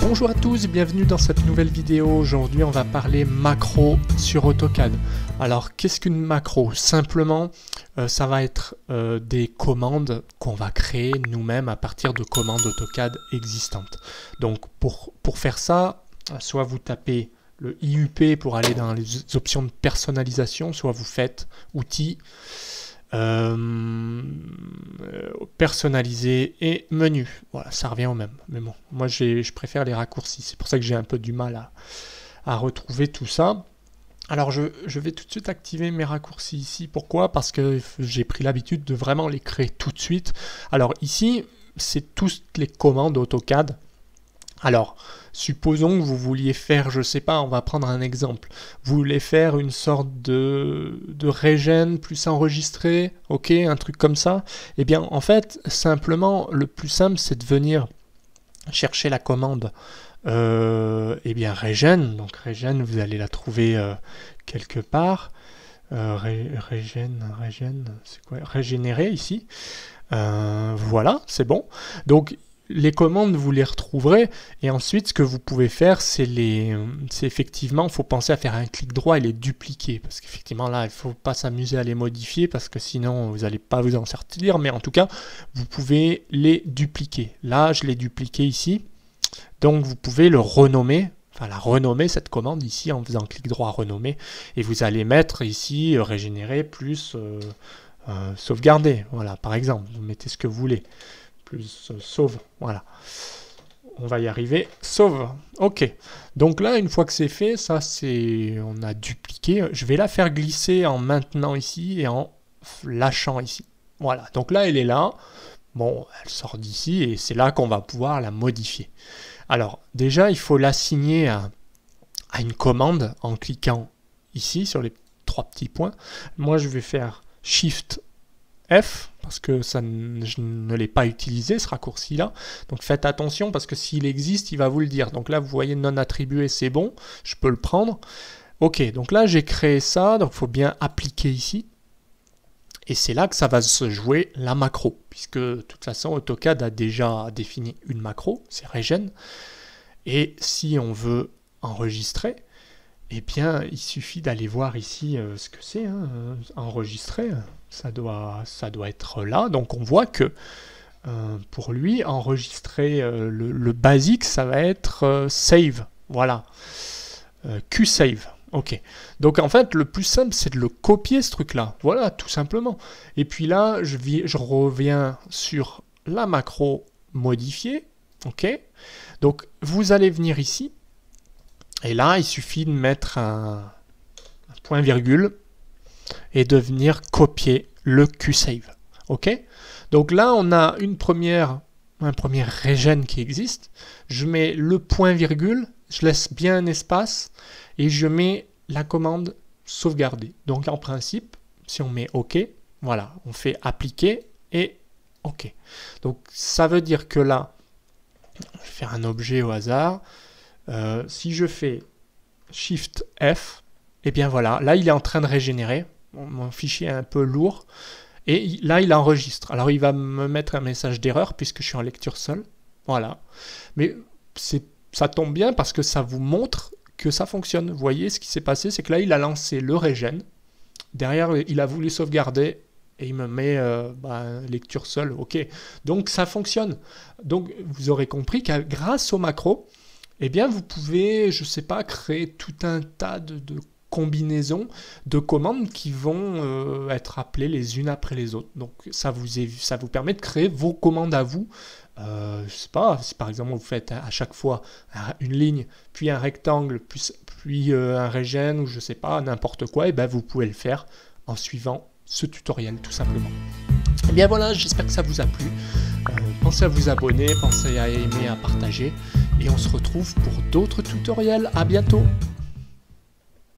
Bonjour à tous, bienvenue dans cette nouvelle vidéo. Aujourd'hui on va parler macro sur AutoCAD. Alors qu'est-ce qu'une macro? Simplement ça va être des commandes qu'on va créer nous-mêmes à partir de commandes AutoCAD existantes. Donc pour faire ça, soit vous tapez le IUP pour aller dans les options de personnalisation, soit vous faites outils, personnaliser et menu. Voilà, ça revient au même. Mais bon, moi je préfère les raccourcis. C'est pour ça que j'ai un peu du mal à retrouver tout ça. Alors je vais tout de suite activer mes raccourcis ici. Pourquoi? Parce que j'ai pris l'habitude de vraiment les créer tout de suite. Alors ici, c'est toutes les commandes AutoCAD. Alors, supposons que vous vouliez faire, je sais pas, on va prendre un exemple. Vous voulez faire une sorte de regen plus enregistré, ok, un truc comme ça. Eh bien, en fait, simplement, le plus simple, c'est de venir chercher la commande, eh bien, regen. Donc, regen, vous allez la trouver quelque part. Regen, c'est quoi? Régénérer ici. Voilà, c'est bon. Donc, les commandes, vous les retrouverez, et ensuite ce que vous pouvez faire, c'est effectivement, il faut penser à faire un clic droit et les dupliquer, parce qu'effectivement là, il ne faut pas s'amuser à les modifier, parce que sinon vous n'allez pas vous en sortir, mais en tout cas, vous pouvez les dupliquer. Là, je l'ai dupliqué ici, donc vous pouvez le renommer, enfin la renommer cette commande ici, en faisant clic droit renommer, et vous allez mettre ici régénérer plus sauvegarder, voilà, par exemple, vous mettez ce que vous voulez. Plus sauve, voilà. On va y arriver, sauve. Ok. Donc là, une fois que c'est fait, ça c'est, on a dupliqué. Je vais la faire glisser en maintenant ici et en lâchant ici. Voilà. Donc là, elle est là. Bon, elle sort d'ici et c'est là qu'on va pouvoir la modifier. Alors déjà, il faut l'assigner à une commande en cliquant ici sur les trois petits points. Moi, je vais faire Shift F, parce que je ne l'ai pas utilisé ce raccourci là, donc faites attention parce que s'il existe il va vous le dire. Donc là vous voyez non attribué, c'est bon, je peux le prendre. Ok, donc là j'ai créé ça, donc il faut bien appliquer ici, et c'est là que ça va se jouer la macro, puisque de toute façon AutoCAD a déjà défini une macro, c'est regen, et si on veut enregistrer, eh bien, il suffit d'aller voir ici ce que c'est, hein, enregistrer, ça doit être là. Donc on voit que pour lui, enregistrer le basique, ça va être save, voilà, QSave. Ok, donc en fait, le plus simple, c'est de le copier ce truc-là, voilà, tout simplement. Et puis là, je reviens sur la macro modifiée, ok. Donc vous allez venir ici. Et là, il suffit de mettre un point virgule et de venir copier le QSave. Ok? Donc là, on a un premier regen qui existe. Je mets le point virgule, je laisse bien un espace et je mets la commande sauvegarder. Donc en principe, si on met OK, voilà, on fait appliquer et OK. Donc ça veut dire que là, je vais faire un objet au hasard. Si je fais Shift F, et bien voilà, là il est en train de régénérer, mon fichier est un peu lourd, et là il enregistre. Alors il va me mettre un message d'erreur puisque je suis en lecture seule, voilà. Mais ça tombe bien parce que ça vous montre que ça fonctionne. Vous voyez ce qui s'est passé, c'est que là il a lancé le regen, derrière il a voulu sauvegarder, et il me met lecture seule, ok. Donc ça fonctionne. Donc vous aurez compris que grâce au macro, eh bien, vous pouvez, je ne sais pas, créer tout un tas de combinaisons de commandes qui vont être appelées les unes après les autres. Donc, ça vous permet de créer vos commandes à vous. Je ne sais pas, si par exemple vous faites à chaque fois une ligne, puis un rectangle, puis un regen, ou je ne sais pas, n'importe quoi, et bien vous pouvez le faire en suivant ce tutoriel, tout simplement. Et bien voilà, j'espère que ça vous a plu. Pensez à vous abonner, pensez à aimer, à partager. Et on se retrouve pour d'autres tutoriels. À bientôt!